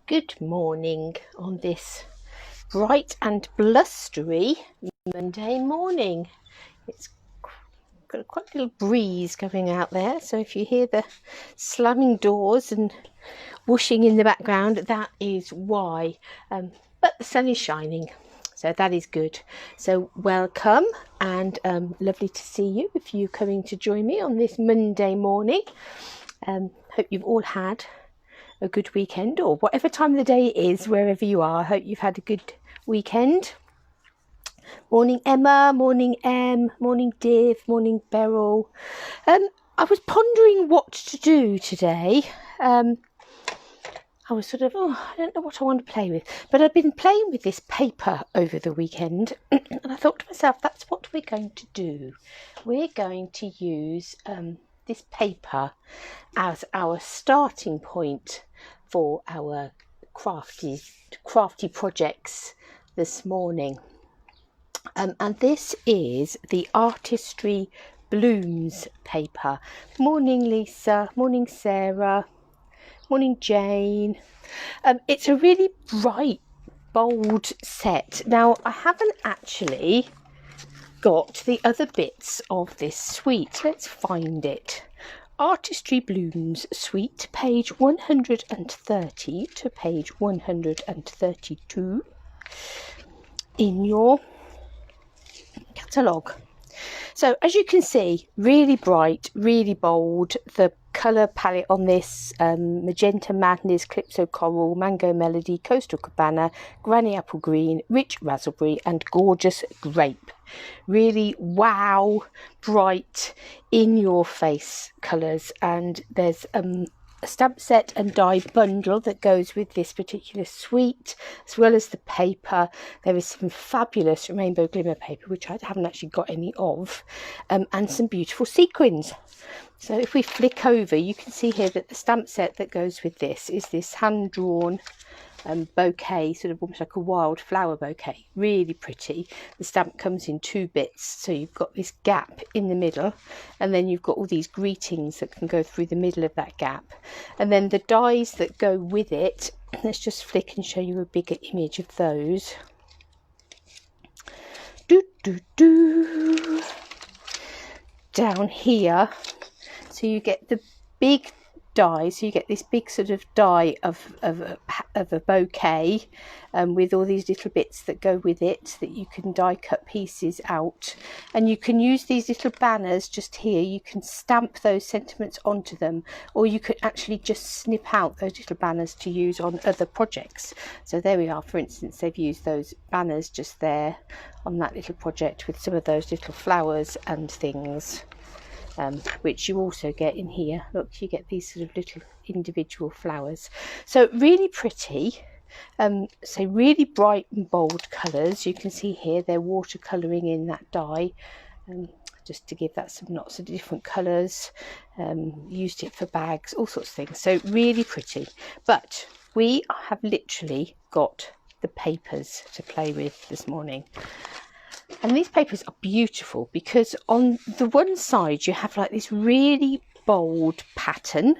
Good morning on this bright and blustery Monday morning. It's got quite a little breeze going out there, so if you hear the slamming doors and whooshing in the background, that is why. But the sun is shining, so that is good. So welcome, and lovely to see you if you're coming to join me on this Monday morning. Hope you've all had a good weekend, or whatever time of the day it is, wherever you are. I hope you've had a good weekend. Morning Emma, morning Em, morning Div, morning Beryl. I was pondering what to do today. I was sort of, I don't know what I want to play with, but I've been playing with this paper over the weekend and I thought to myself, that's what we're going to do. We're going to use this paper as our starting point for our crafty projects this morning. And this is the Artistry Blooms paper. Morning Lisa, morning Sarah, morning Jane. It's a really bright, bold set. Now, I haven't actually got the other bits of this suite. Let's find it. Artistry Blooms suite, page 130 to page 132 in your catalogue. So as you can see, really bright, really bold. The colour palette on this, Magenta Madness, Calypso Coral, Mango Melody, Coastal Cabana, Granny Apple Green, Rich Raspberry and Gorgeous Grape. Really wow, bright, in your face colours. And there's a stamp set and die bundle that goes with this particular suite, as well as the paper. There is some fabulous rainbow glimmer paper, which I haven't actually got any of, and some beautiful sequins. So if we flick over, you can see here that the stamp set that goes with this is this hand-drawn bouquet, sort of almost like a wild flower bouquet. Really pretty. The stamp comes in two bits, so you've got this gap in the middle, and then you've got all these greetings that can go through the middle of that gap, and then the dies that go with it. Let's just flick and show you a bigger image of those. Down here, so you get the big die, so you get this big sort of die of a bouquet, with all these little bits that go with it that you can die cut pieces out, and you can use these little banners just here. You can stamp those sentiments onto them, or you could actually just snip out those little banners to use on other projects. So there we are, for instance, they've used those banners just there on that little project with some of those little flowers and things. Which you also get in here. Look, you get these sort of little individual flowers. So really pretty. So really bright and bold colours. You can see here they're watercolouring in that dye, just to give that some lots of different colours. Used it for bags, all sorts of things. So really pretty. But we have literally got the papers to play with this morning. And these papers are beautiful because on the one side you have like this really bold pattern,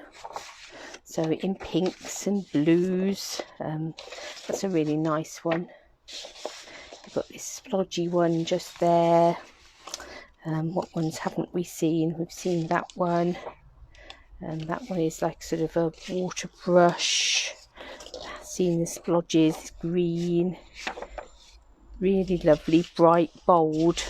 so in pinks and blues. That's a really nice one. You've got this splodgy one just there. What ones haven't we seen? We've seen that one, and that one is like sort of a water brush. Seen the splodges, green. Really lovely, bright, bold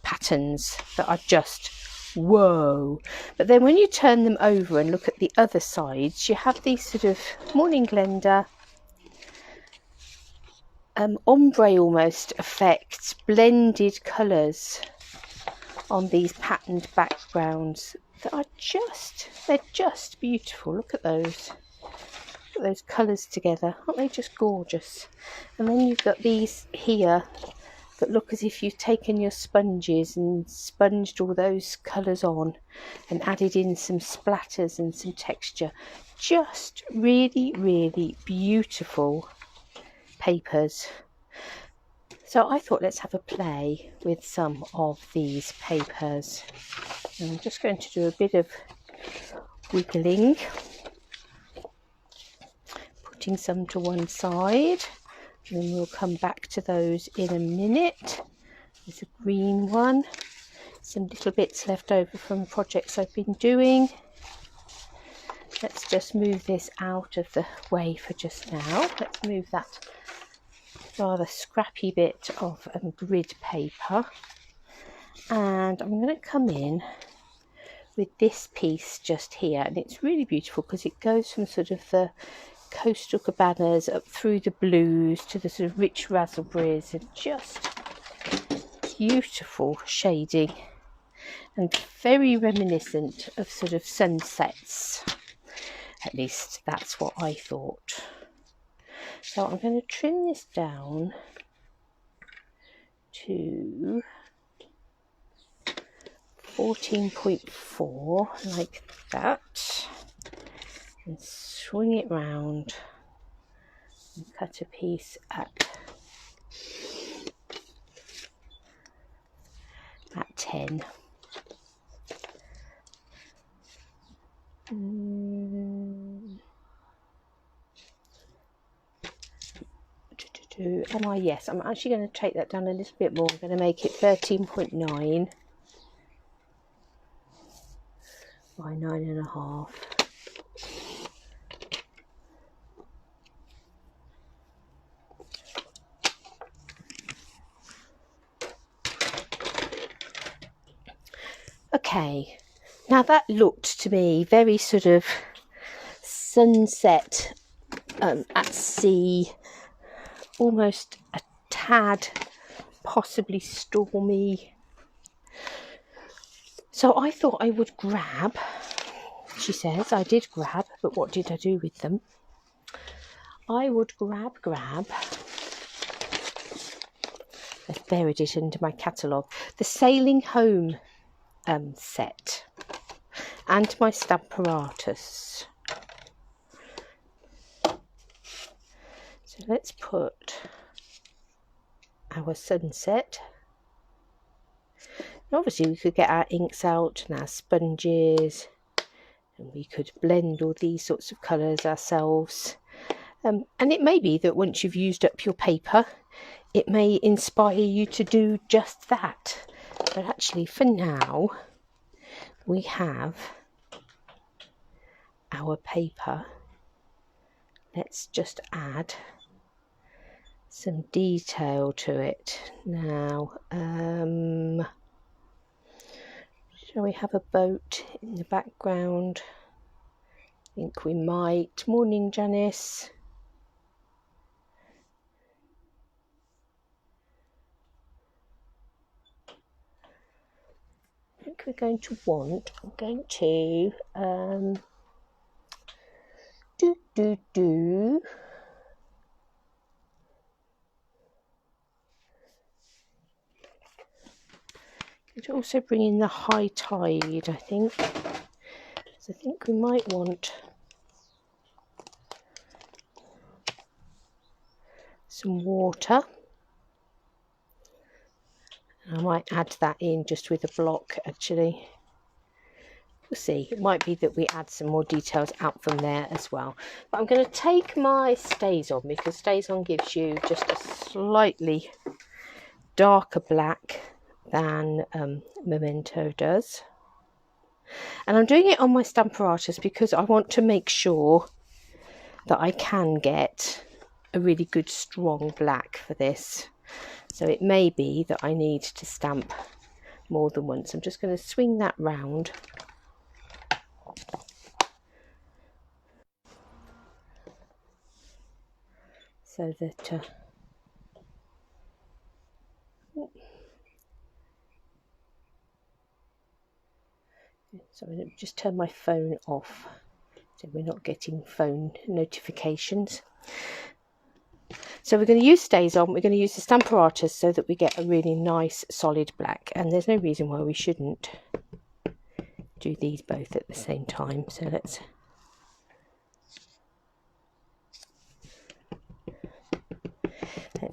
patterns that are just whoa. But then when you turn them over and look at the other sides, you have these sort of morning Glenda, ombre almost effects, blended colours on these patterned backgrounds that are they're just beautiful. Look at those. Those colours together, aren't they just gorgeous? And then you've got these here that look as if you've taken your sponges and sponged all those colours on and added in some splatters and some texture. Just really, really beautiful papers. So I thought let's have a play with some of these papers. And I'm just going to do a bit of wiggling putting some to one side, and then we'll come back to those in a minute. There's a green one, some little bits left over from projects I've been doing. Let's just move this out of the way for just now. Let's move that rather scrappy bit of grid paper, and I'm going to come in with this piece just here, and it's really beautiful because it goes from sort of the coastal cabanas up through the blues to the sort of rich raspberries, and just beautiful shading and very reminiscent of sort of sunsets. At least that's what I thought. So I'm going to trim this down to 14.4 like that, and swing it round and cut a piece at 10. Yes, I'm actually going to take that down a little bit more. I'm going to make it 13.9 by 9.5. Okay, now that looked to me very sort of sunset at sea, almost a tad possibly stormy. So I thought I would grab, she says, I did grab, but what did I do with them? I would grab, I've buried it into my catalogue, the Sailing Home set and my stamp apparatus. So let's put our sunset. And obviously we could get our inks out and our sponges, and we could blend all these sorts of colours ourselves. And it may be that once you've used up your paper, it may inspire you to do just that. But actually for now, we have our paper. Let's just add some detail to it. Now, shall we have a boat in the background? I think we might. Morning, Janice. I think we're going to want, I'm going to to also bring in the high tide, I think. So I think we might want some water. I might add that in just with a block, actually. We'll see. It might be that we add some more details out from there as well. But I'm going to take my StazOn, because StazOn gives you just a slightly darker black than Memento does. And I'm doing it on my stamp apparatus because I want to make sure that I can get a really good strong black for this. So it may be that I need to stamp more than once. I'm just going to swing that round. So that so I'm going to just turn my phone off so we're not getting phone notifications. So we're going to use StazOn, we're going to use the stamp apparatus so that we get a really nice solid black, and there's no reason why we shouldn't do these both at the same time. So let's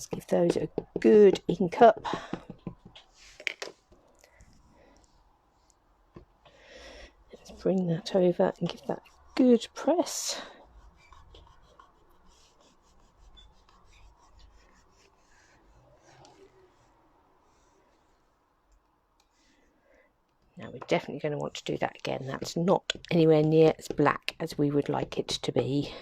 give those a good ink up. Let's bring that over and give that a good press. definitely going to want to do that again. That's not anywhere near as black as we would like it to be.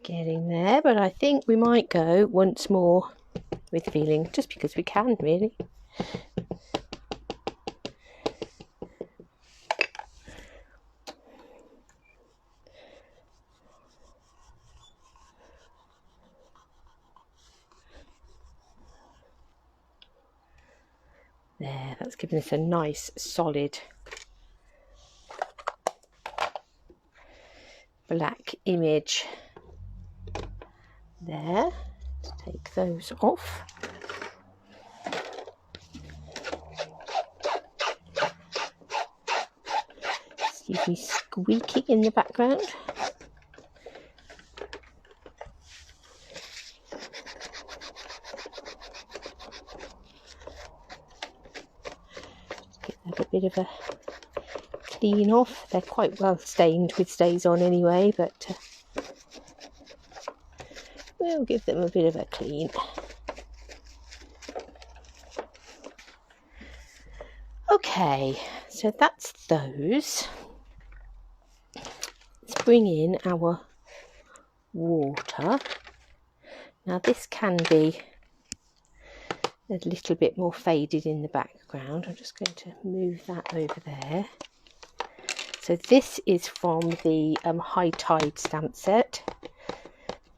Getting there, but I think we might go once more with feeling, just because we can, really. There, that's given us a nice solid black image there. Let's take those off. Excuse me squeaking in the background. Give that a bit of a clean off. They're quite well stained with stays on anyway, but we'll give them a bit of a clean. Okay, so that's those. Let's bring in our water. Now this can be a little bit more faded in the background. I'm just going to move that over there. So this is from the High Tide stamp set.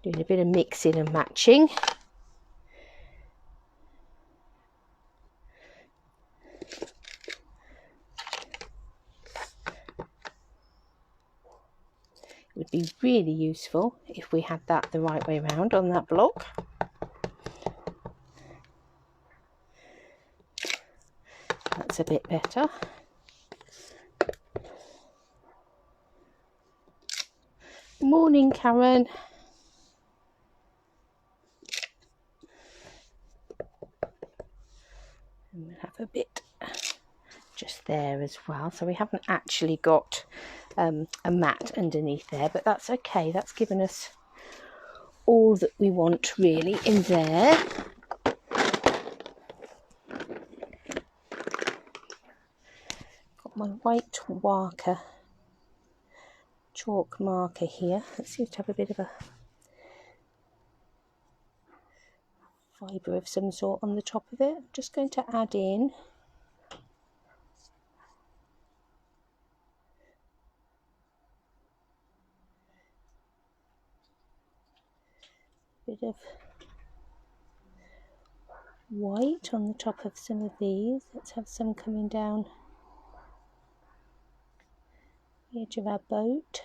Doing a bit of mixing and matching. It would be really useful if we had that the right way around on that block. That's a bit better. Morning, Karen. And we'll have a bit just there as well. So we haven't actually got a mat underneath there, but that's okay. That's given us all that we want really in there. Got my white chalk marker here. It seems to have a bit of a fibre of some sort on the top of it. I'm just going to add in a bit of white on the top of some of these. Let's have some coming down the edge of our boat.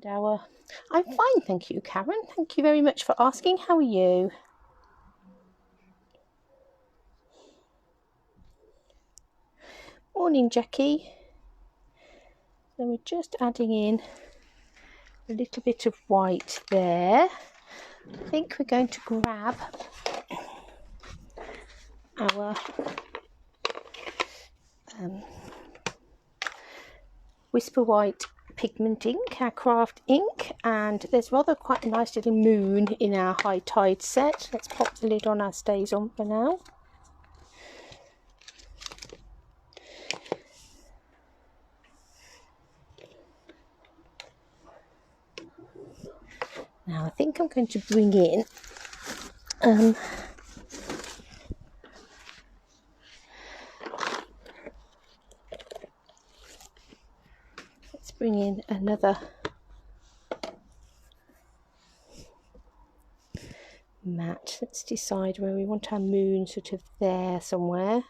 And I'm fine, thank you, Karen. Thank you very much for asking. How are you? Morning, Jackie. So we're just adding in a little bit of white there. I think we're going to grab our Whisper White pigment ink, our craft ink, and there's quite a nice little moon in our High Tide set. Let's pop the lid on our stays on for now. Now I think I'm going to bring in let's bring in another mat. Let's decide where we want our moon, sort of there somewhere.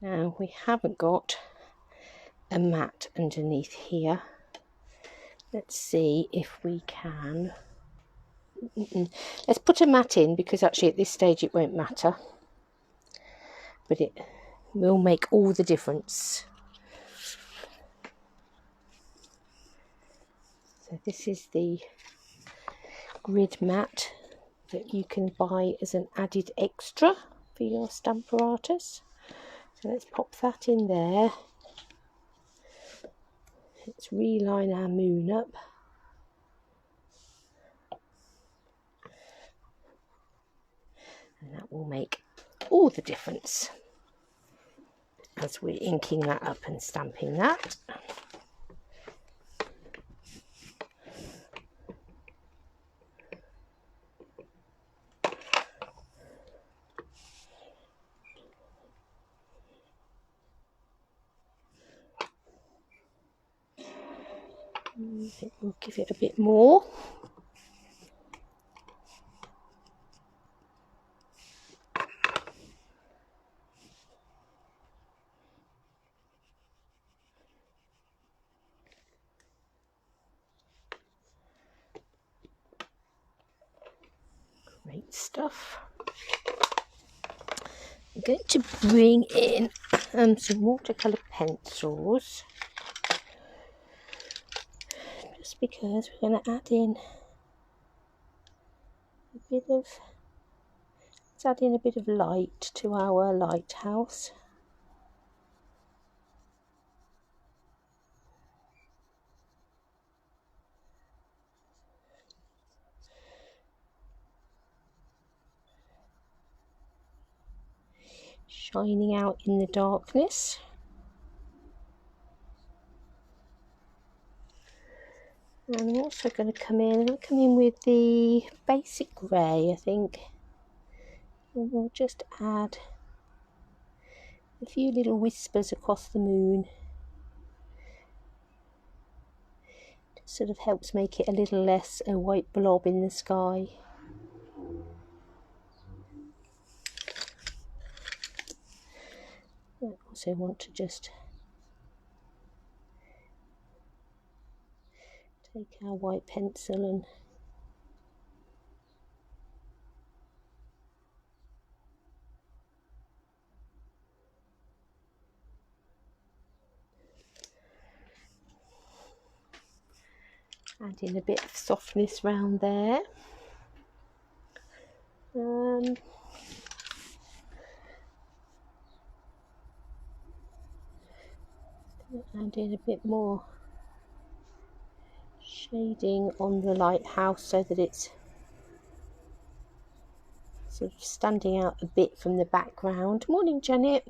Now we haven't got a mat underneath here. Let's see if we can. Let's put a mat in, because actually at this stage it won't matter, but it will make all the difference. So this is the grid mat that you can buy as an added extra for your stamper artists. So let's pop that in there. Let's reline our moon up. And that will make all the difference as we're inking that up and stamping that. We'll give it a bit more. Great stuff. I'm going to bring in some watercolour pencils, just because we're going to add in let's add in a bit of light to our lighthouse. Shining out in the darkness. And I'm also going to come in with the basic grey, I think. And we'll just add a few little whispers across the moon. Just sort of helps make it a little less a white blob in the sky. I also want to just take our white pencil and add in a bit of softness round there. Add in a bit more shading on the lighthouse so that it's sort of standing out a bit from the background. Morning, Janet.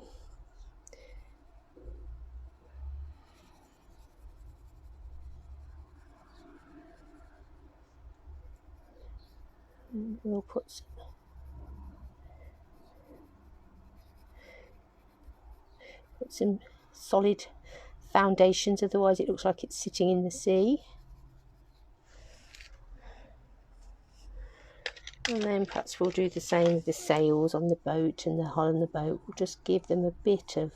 And we'll put some solid foundations, otherwise it looks like it's sitting in the sea. And then perhaps we'll do the same with the sails on the boat and the hull on the boat. We'll just give them a bit of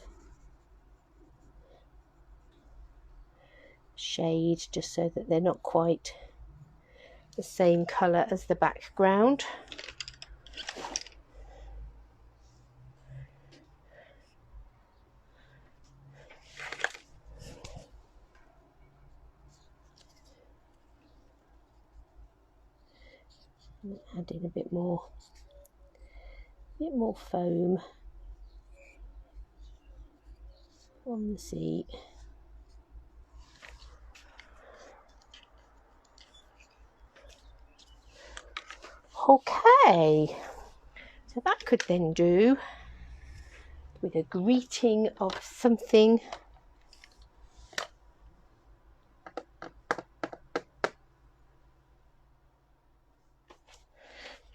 shade just so that they're not quite the same colour as the background. Add in a bit more foam on the seat. Okay, so that could then do with a greeting of something.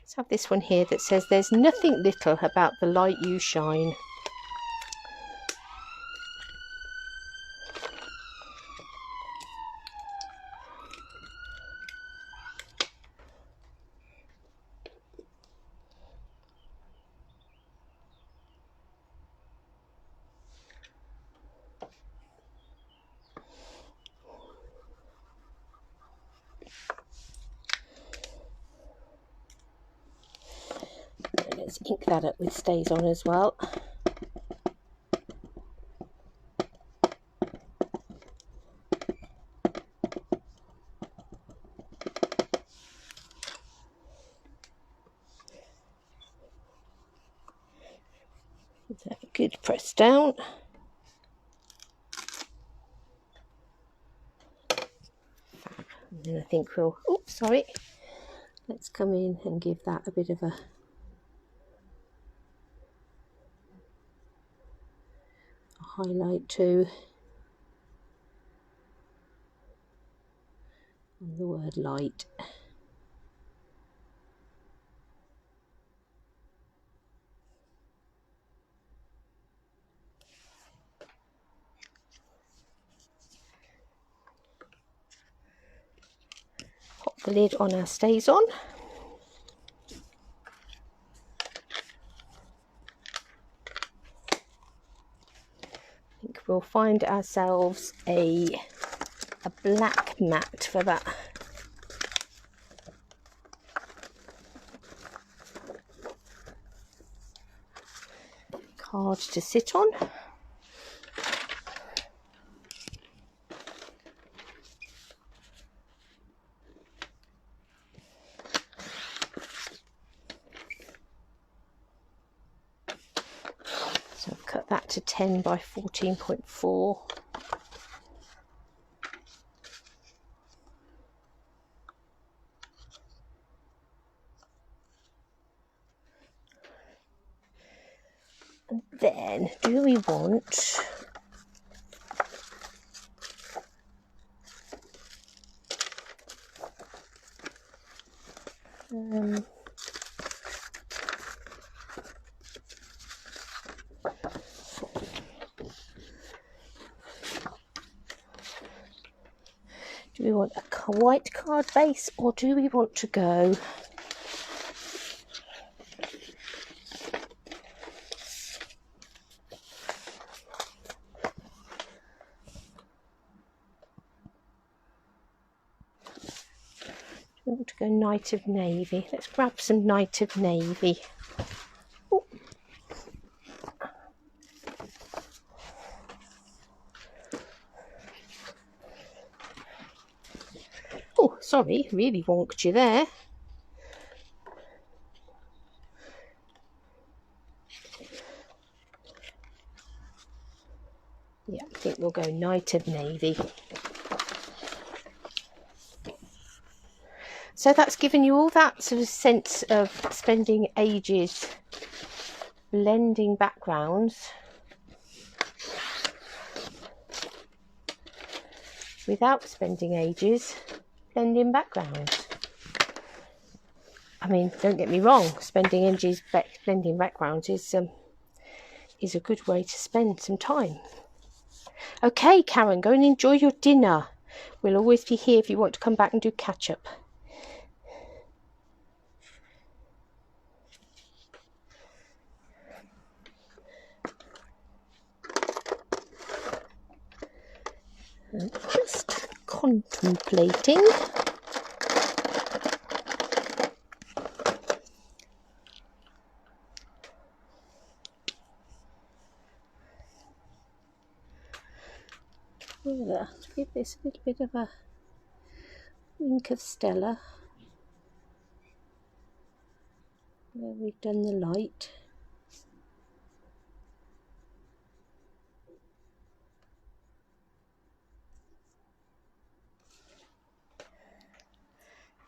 Let's have this one here that says, "There's nothing little about the light you shine." Let's ink that up with Stays On as well. So good press down. And then I think we'll, oops, sorry. Let's come in and give that a bit of a highlight too on the word light. Pop the lid on our StazOn. I think we'll find ourselves a black mat for that. Card to sit on. So I've cut that to 10 by 14.4. And then, do we want do we want a white card base, or do we want to go Night of Navy? Let's grab some Night of Navy. Ooh. Oh, sorry, really wonked you there. Yeah, I think we'll go Night of Navy. So that's given you all that sort of sense of spending ages blending backgrounds without spending ages blending backgrounds. I mean, don't get me wrong, spending ages blending backgrounds is a good way to spend some time. Okay, Karen, go and enjoy your dinner. We'll always be here if you want to come back and do catch up. I'm just contemplating. To give this a little bit of a wink of Stella where we've done the light.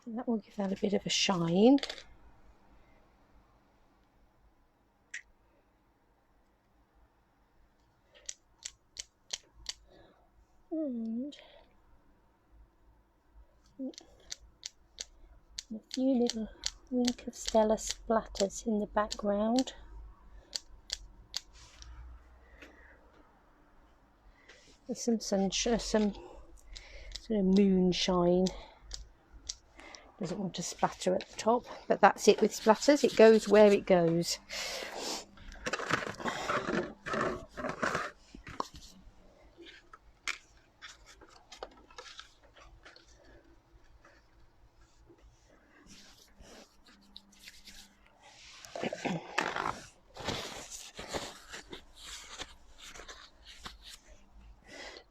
And that will give that a bit of a shine. And a few little wink of Stella splatters in the background. With some sunshine, some sort of moonshine. Doesn't want to splatter at the top, but that's it with splatters. It goes where it goes.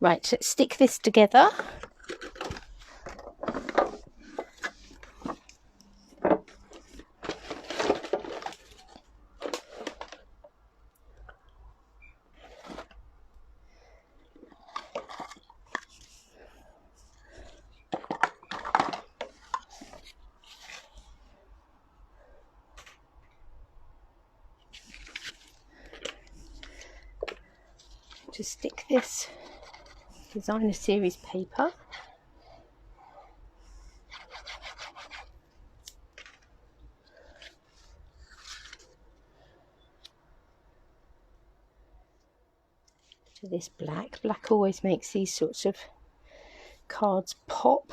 Right, let's stick this together. to stick this designer series paper to this black. Black always makes these sorts of cards pop.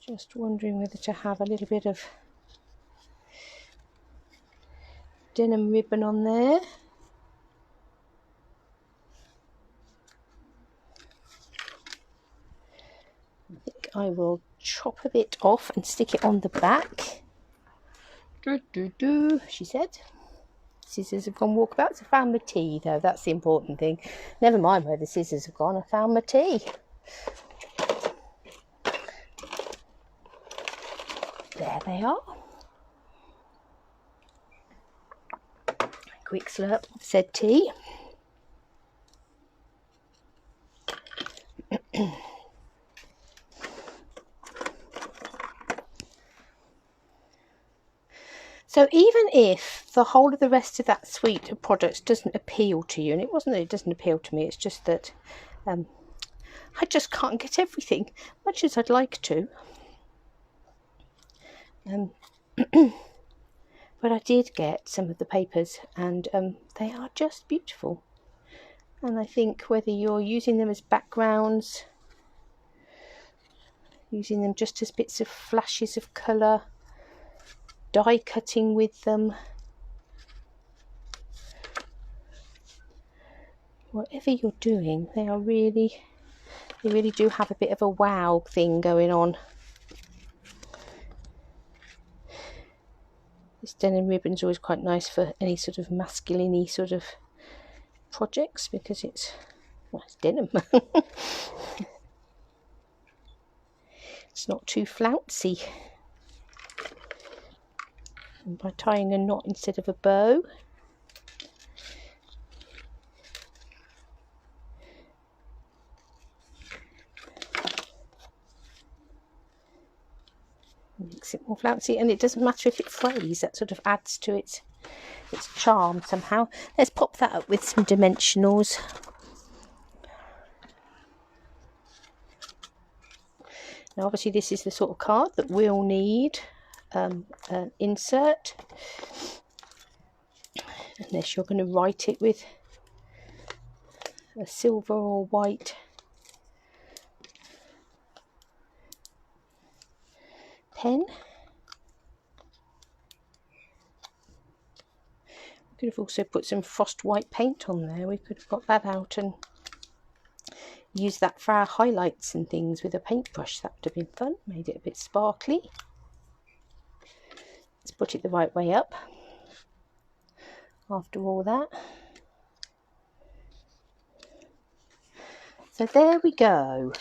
Just wondering whether to have a little bit of denim ribbon on there. I think I will chop a bit off and stick it on the back. She said. Scissors have gone walkabouts. I found my tea though, that's the important thing. Never mind where the scissors have gone, I found my tea. There they are. Quick slurp of said tea. So even if the whole of the rest of that suite of products doesn't appeal to you, and it wasn't that it doesn't appeal to me, it's just that I just can't get everything, much as I'd like to. But I did get some of the papers, and they are just beautiful. And I think whether you're using them as backgrounds, using them just as bits of flashes of colour, die cutting with them, whatever you're doing, they really do have a bit of a wow thing going on. This denim ribbon's always quite nice for any sort of masculine-y sort of projects because it's, well, it's denim. It's not too flouncy. And by tying a knot instead of a bow, makes it more flouncy, and it doesn't matter if it frays. That sort of adds to its charm somehow. Let's pop that up with some dimensionals. Now obviously this is the sort of card that we'll need an insert, unless you're going to write it with a silver or white pen. We could have also put some frost white paint on there. We could have got that out and used that for our highlights and things with a paintbrush. That would have been fun, made it a bit sparkly. Let's put it the right way up after all that. So there we go.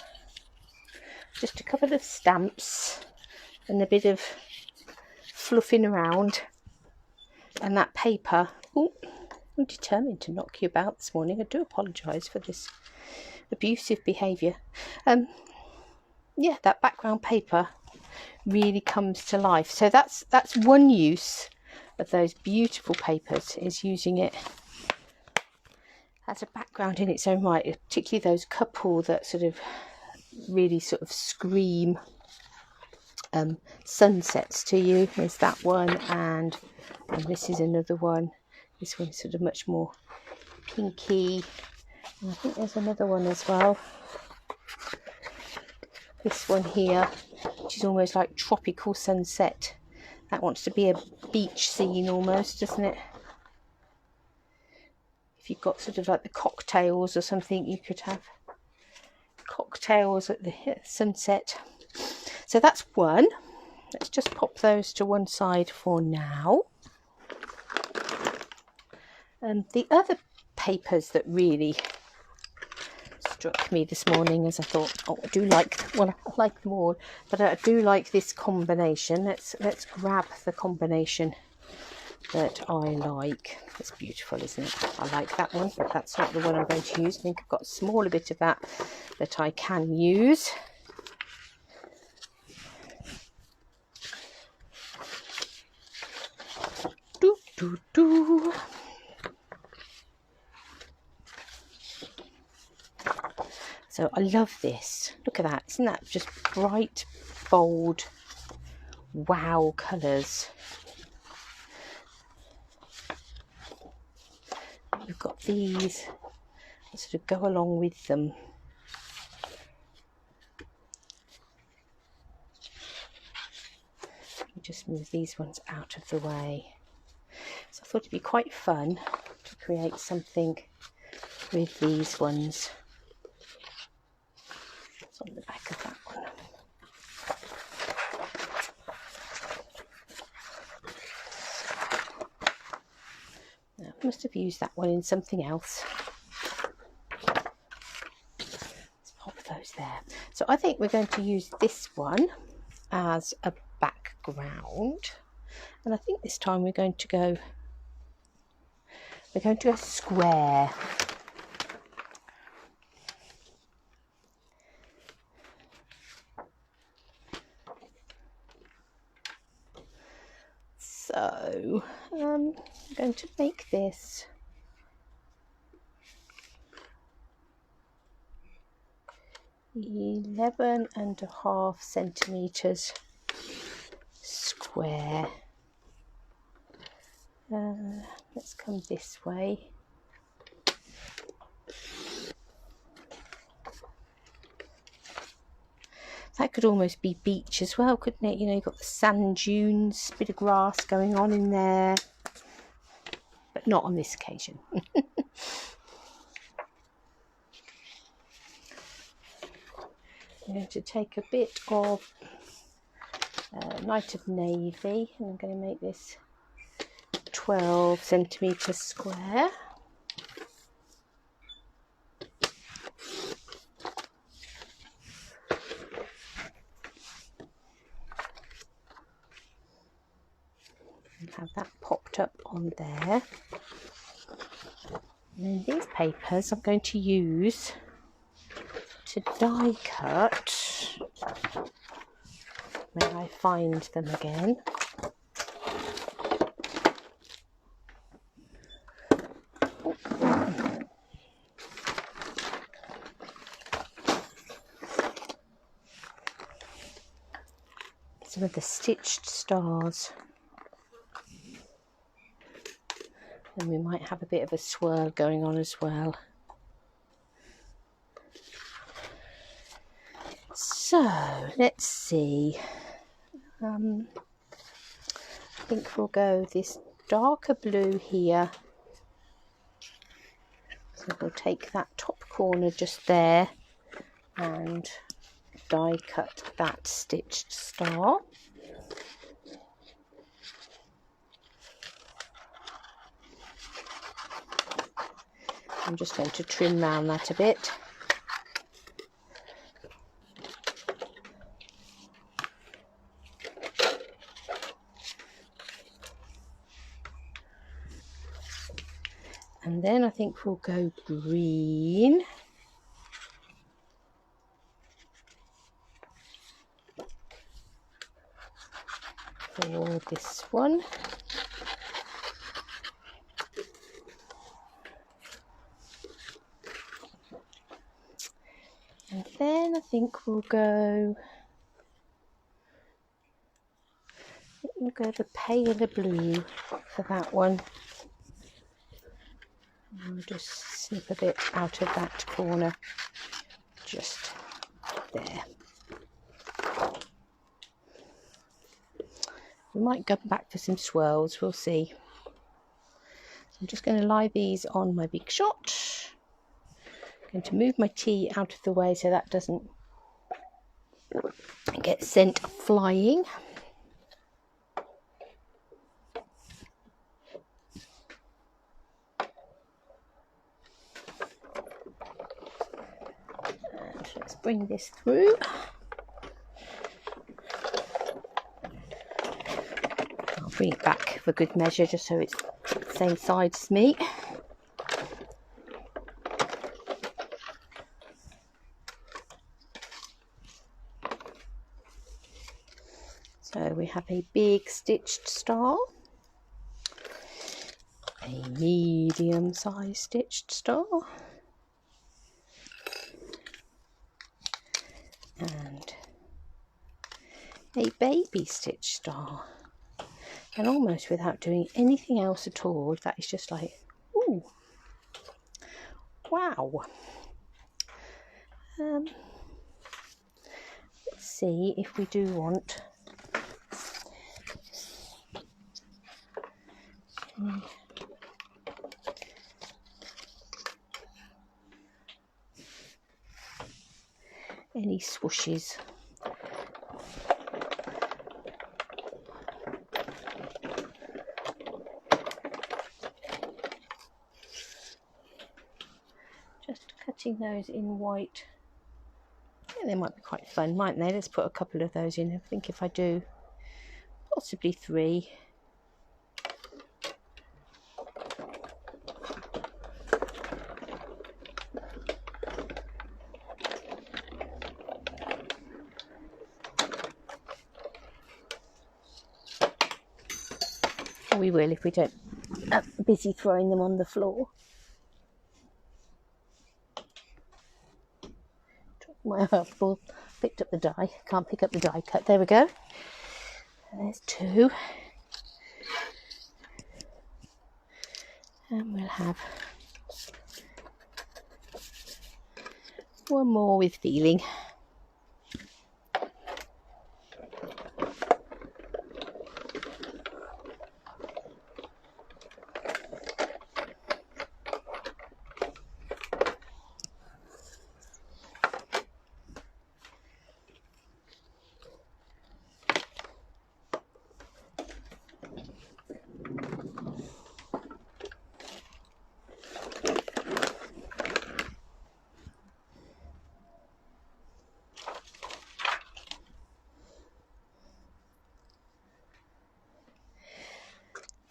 Just a couple of stamps and a bit of fluffing around, and that paper. Ooh, I'm determined to knock you about this morning. I do apologise for this abusive behaviour. Yeah, that background paper really comes to life. So that's one use of those beautiful papers, is using it as a background in its own right, particularly those couple that sort of really sort of scream sunsets to you. There's that one, and this is another one. This one's sort of much more pinky, and I think there's another one as well. This one here, which is almost like tropical sunset. That wants to be a beach scene almost, doesn't it? If you've got sort of like the cocktails or something, you could have cocktails at the sunset. So that's one. Let's just pop those to one side for now. The other papers that really struck me this morning, as I thought, oh, I do like, well, I like them all, but I do like this combination. Let's grab the combination that I like. It's beautiful, isn't it? I like that one, but that's not the one I'm going to use. I think I've got a smaller bit of that I can use. do. So I love this. Look at that. Isn't that just bright, bold, wow colours? We've got these that sort of go along with them. Just move these ones out of the way. So I thought it'd be quite fun to create something with these ones. It's on the back of that one. Now, I must have used that one in something else. Let's pop those there. So I think we're going to use this one as a background, and I think this time we're going to go square. So I'm going to make this 11.5 centimeters square. Let's come this way. That could almost be beach as well, couldn't it? You know, you've got the sand dunes, bit of grass going on in there, but not on this occasion. I'm going to take a bit of Night of Navy, and I'm going to make this 12 centimeters square. Have that popped up on there. And then these papers I'm going to use to die cut when I find them again. Some of the stitched stars. And we might have a bit of a swirl going on as well. So let's see. I think we'll go this darker blue here. So we'll take that top corner just there and die cut that stitched star. I'm just going to trim round that a bit. And then I think we'll go green. For this one. And then I think we'll go the paler blue for that one. I'll just snip a bit out of that corner, just there. We might go back for some swirls, we'll see. I'm just going to lie these on my big shot. I'm going to move my tea out of the way so that doesn't get sent flying. And let's bring this through. I'll bring it back for good measure just so it's the same side as me. So we have a big stitched star. a medium-sized stitched star, and a baby stitched star. And almost without doing anything else at all, that is just like, ooh, wow. Let's see if we do want any swooshes. Just cutting those in white. Yeah, they might be quite fun, mightn't they? Let's put a couple of those in. I think if I do, possibly 3. We will if we don't busy throwing them on the floor. My husband picked up the die. Can't pick up the die cut. There we go. There's 2. And we'll have one more with feeling.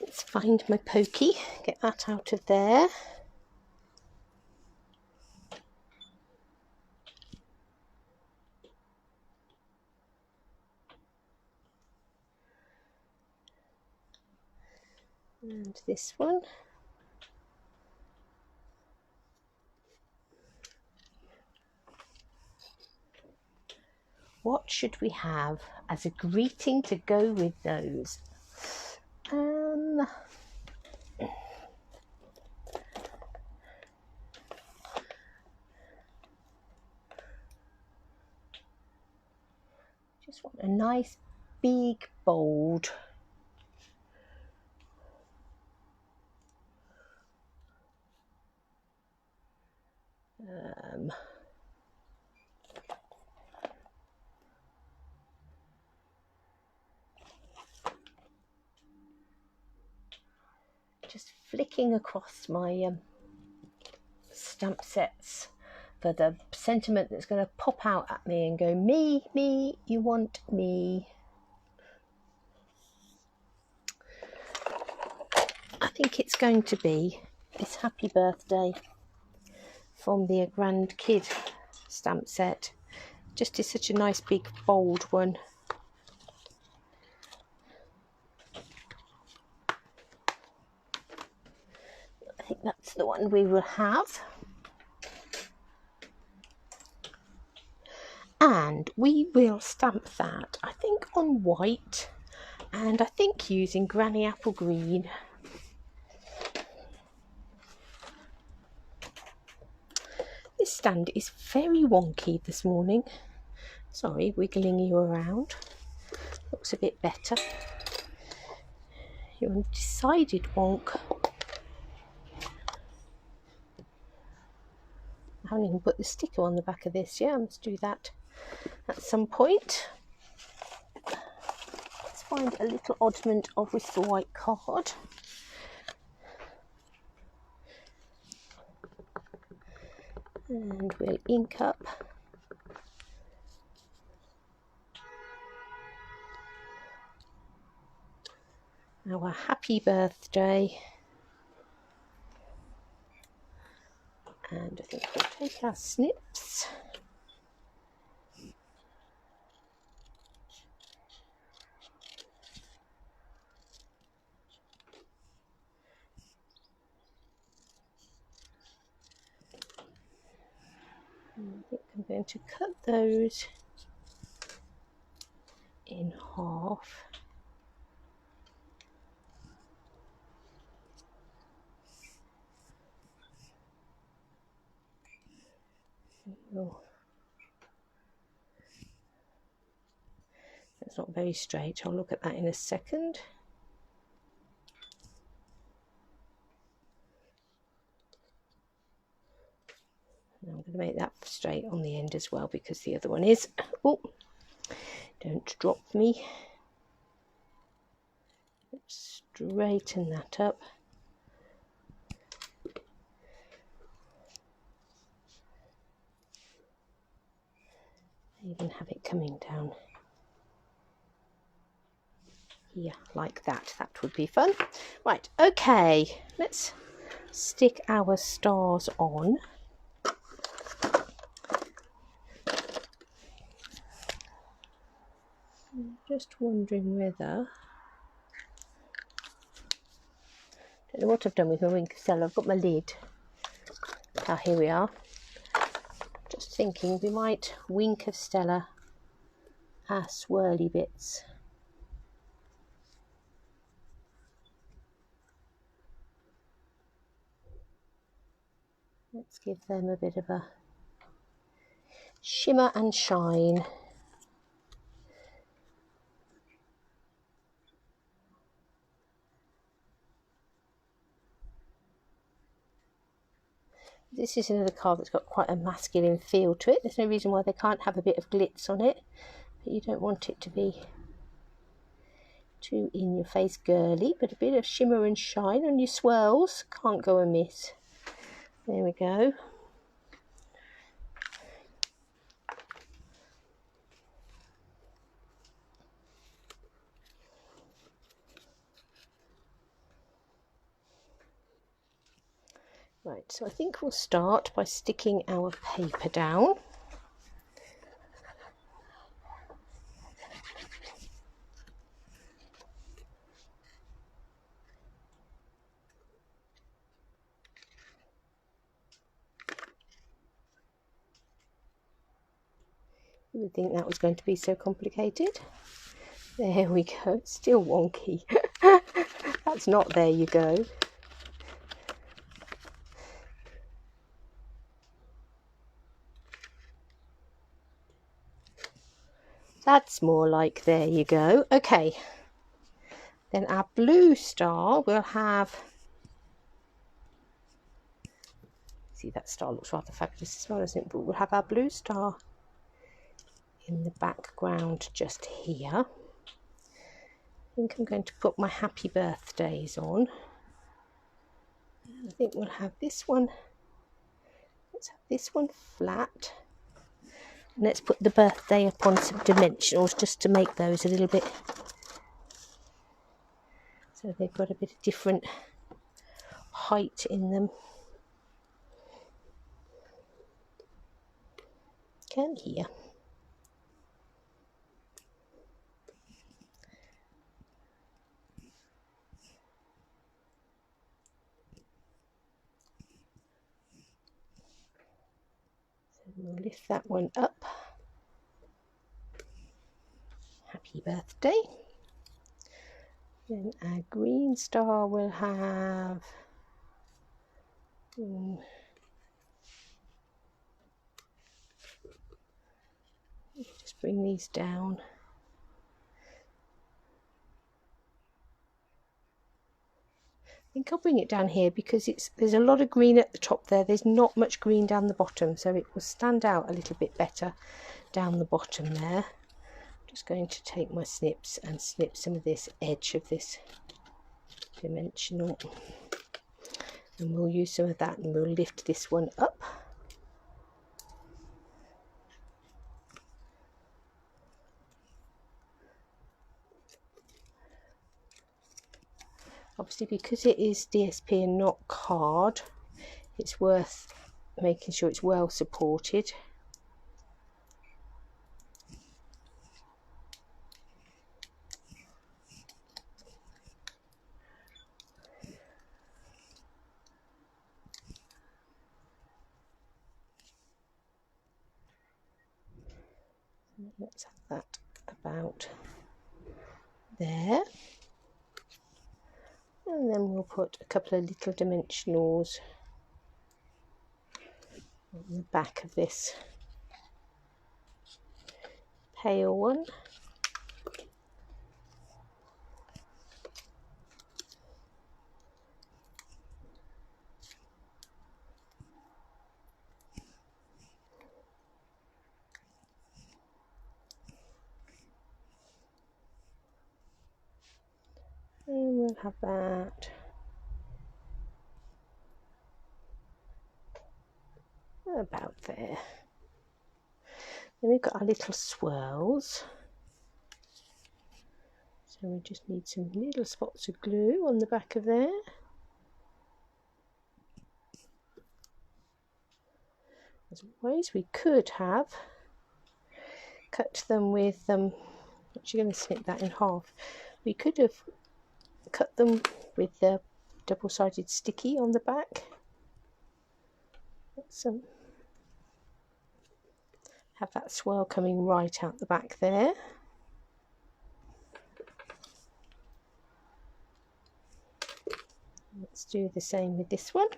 Let's find my pokey, get that out of there. And this one. What should we have as a greeting to go with those? Just want a nice, big, bold. Just flicking across my stamp sets for the sentiment that's going to pop out at me and go, me, me, you want me. I think it's going to be this happy birthday from the Grand Kid stamp set. Just is such a nice big bold one. I think that's the one we will have. And we will stamp that, I think, on white, and I think using Granny Apple Green. This stand is very wonky this morning. Sorry, wiggling you around. Looks a bit better. You're a decided wonk. I haven't even put the sticker on the back of this yet. I must do that at some point. Let's find a little oddment of Whistle White card. And we'll ink up our happy birthday. And I think we'll take our snips. I think I'm going to cut those in half. It's not very straight. I'll look at that in a second. And I'm going to make that straight on the end as well because the other one is. Oh, don't drop me. Let's straighten that up. Even have it coming down here like that. That would be fun. Right, okay, let's stick our stars on. I'm just wondering whether, don't know what I've done with my wink of Stella. I've got my lid. Ah, here we are. Just thinking we might wink of Stella our swirly bits. Let's give them a bit of a shimmer and shine. This is another card that's got quite a masculine feel to it. There's no reason why they can't have a bit of glitz on it, but you don't want it to be too in your face girly, but a bit of shimmer and shine on your swirls can't go amiss. There we go. Right, so I think we'll start by sticking our paper down. You would think that was going to be so complicated. There we go, it's still wonky. That's not there you go. That's more like there you go. Okay, then our blue star will have, see that star looks rather fabulous as well, doesn't it? But we'll have our blue star in the background just here. I think I'm going to put my happy birthdays on. I think we'll have this one, let's have this one flat. And let's put the birthday upon some dimensionals just to make those a little bit, so they've got a bit of different height in them. Come here. So we'll lift that one up. Happy birthday. Then our green star will have just bring these down. I think I'll bring it down here because there's a lot of green at the top there. There's not much green down the bottom, so it will stand out a little bit better down the bottom there. I'm just going to take my snips and snip some of this edge of this dimensional, and we'll use some of that and we'll lift this one up. Obviously, because it is DSP and not card, it's worth making sure it's well supported. Let's have that about there. And then we'll put a couple of little dimensionals on the back of this pale one. And we'll have that about there. Then we've got our little swirls. So we just need some little spots of glue on the back of there. As always, we could have cut them with, actually going to snip that in half. We could have cut them with the double-sided sticky on the back. Let's have that swirl coming right out the back there. Let's do the same with this one.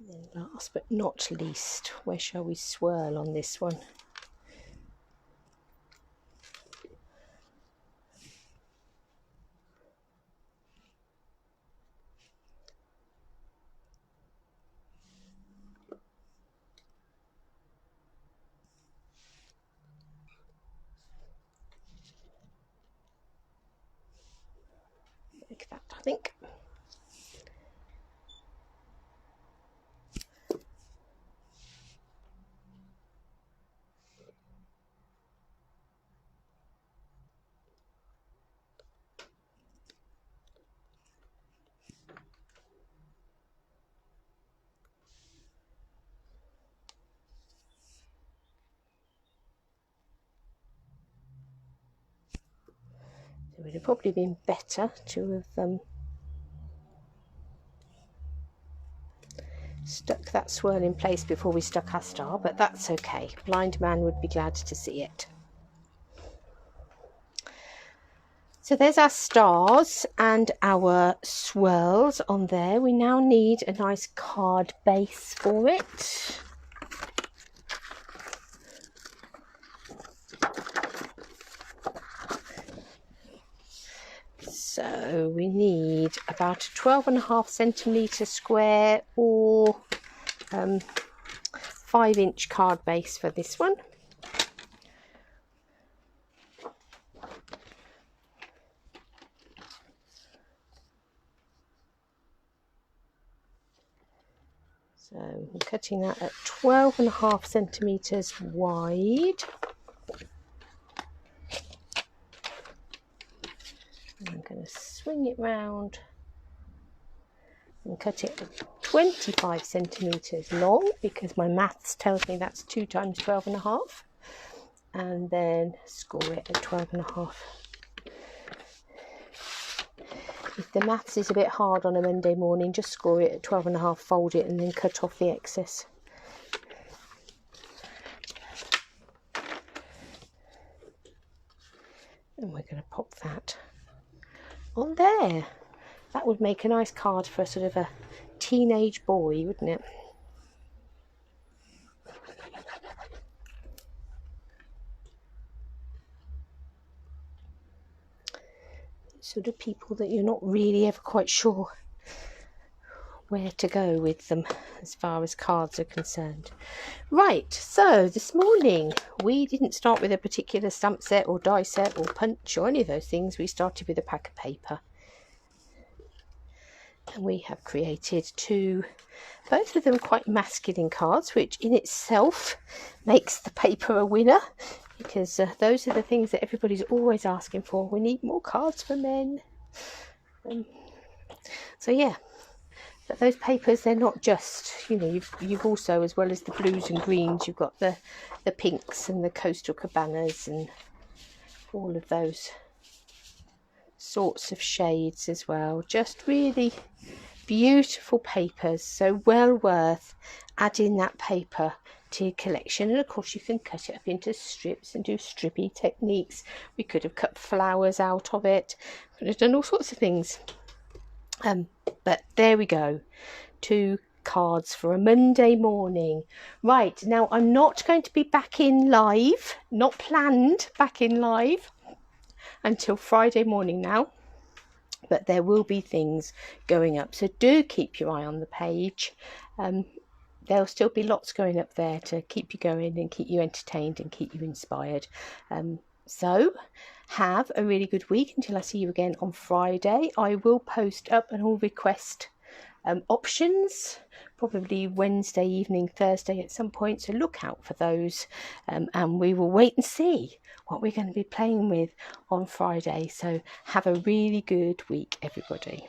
And then last but not least, where shall we swirl on this one? Like that, I think. It would have probably been better to have stuck that swirl in place before we stuck our star, but that's okay. Blind man would be glad to see it. So there's our stars and our swirls on there. We now need a nice card base for it. So we need about a 12.5 centimetre square or 5-inch card base for this one. So I'm cutting that at 12.5 centimetres wide. I'm going to swing it round and cut it at 25 centimetres long, because my maths tells me that's 2 times 12.5, and then score it at 12.5. If the maths is a bit hard on a Monday morning, just score it at 12.5, fold it and then cut off the excess. And we're going to pop that on there. That would make a nice card for sort of a teenage boy, wouldn't it? Sort of people that you're not really ever quite sure where to go with them as far as cards are concerned. Right, so this morning we didn't start with a particular stamp set or die set or punch or any of those things. We started with a pack of paper. And we have created 2, both of them quite masculine cards, which in itself makes the paper a winner, because those are the things that everybody's always asking for. We need more cards for men. So yeah, But those papers, they're not just, you know, you've also, as well as the blues and greens, you've got the pinks and the coastal cabanas and all of those sorts of shades as well. Just really beautiful papers, so well worth adding that paper to your collection. And of course you can cut it up into strips and do strippy techniques. We could have cut flowers out of it, could have done all sorts of things. But there we go, 2 cards for a Monday morning. Right, now I'm not going to be back in live, not planned back in live until Friday morning now, but there will be things going up, so do keep your eye on the page. There'll still be lots going up there to keep you going and keep you entertained and keep you inspired. So have a really good week until I see you again on Friday. I will post up an all request options, probably Wednesday evening, Thursday at some point, so look out for those, and we will wait and see what we're going to be playing with on Friday. So have a really good week, everybody.